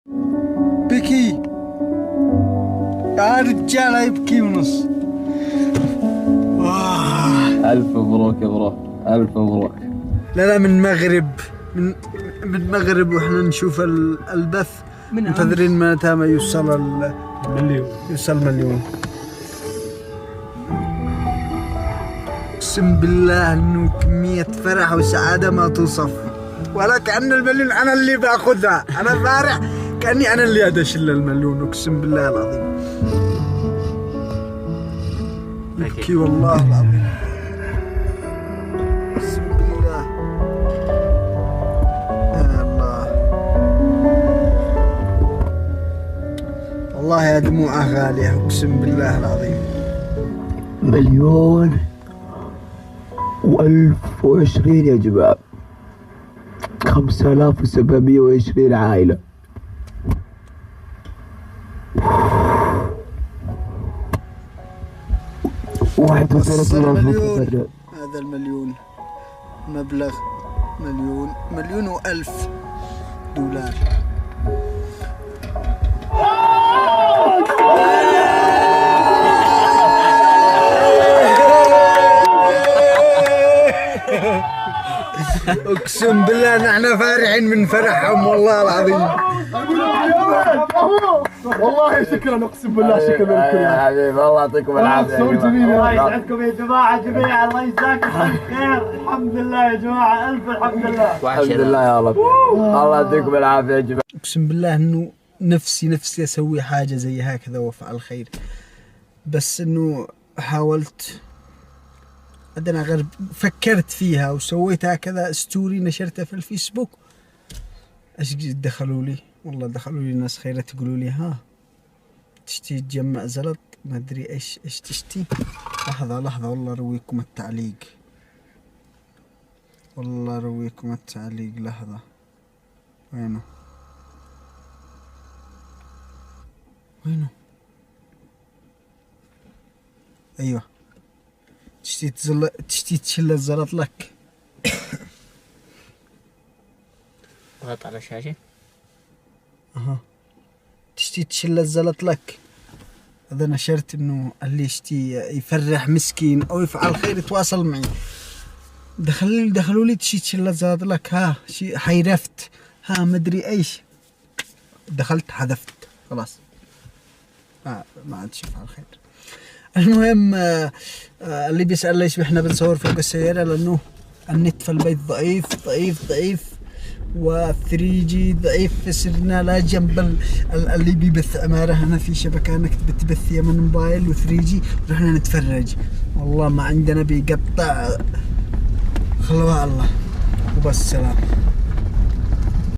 بكي يا رجال يبكي ونص. ألف مبروك يا برو، ألف مبروك. لا من المغرب، من المغرب واحنا نشوف البث منتظرين متى ما يوصل المليون، يوصل مليون. اقسم بالله انه كمية فرح وسعادة ما توصف، ولا كأن المليون انا اللي باخذها. انا فارح كأني انا اللي ادشل المليون، اقسم بالله العظيم. يبكي والله العظيم، اقسم بالله. يا الله والله يا دموعه غالية، اقسم بالله العظيم. 1,000,020 يا جماعة، 5,720 عائلة. 31,000 متفرج. هذا المليون مبلغ، مليون و1000 دولار. اقسم بالله نحن فارحين من فرحهم والله العظيم. والله شكرا، اقسم بالله شكرا لكم يا حبيبي، الله يعطيكم العافيه. الله يسعدكم يا جماعه جميعا، الله يجزاكم الف خير. الحمد لله يا جماعه، الف الحمد لله. الحمد لله يا رب، الله يعطيكم العافيه يا جماعه. اقسم بالله انه نفسي اسوي حاجه زي هكذا وافعل خير، بس انه حاولت أنا غير فكرت فيها وسويت هكذا ستوري نشرتها في الفيسبوك. ايش دخلوا لي؟ والله دخلوا لي ناس خيرة يقولوا لي ها تشتي تجمع زلط ما ادري ايش تشتي. لحظة والله ارويكم التعليق، والله ارويكم التعليق. لحظة، وينه؟ ايوه، تشتي تشيل الزلط لك. ضغط على الشاشة. تشتي تشيل الزلط لك. هذا نشرت انه اللي يشتي يفرح مسكين او يفعل خير يتواصل معي. دخلوا لي تشتي تشيل الزلط لك، ها شي حيرفت، ها مدري ايش. دخلت حذفت خلاص، ما عاد شوف على خير. المهم اللي بيسأل ليش احنا بنصور فوق السيارة، لأنه النت في البيت ضعيف و 3G ضعيف، فصرنا لا جنب اللي بيبث عمارة. هنا في شبكة انك بتبث من موبايل و 3G، رحنا نتفرج والله ما عندنا بيقطع. خلوها الله وبس، سلام.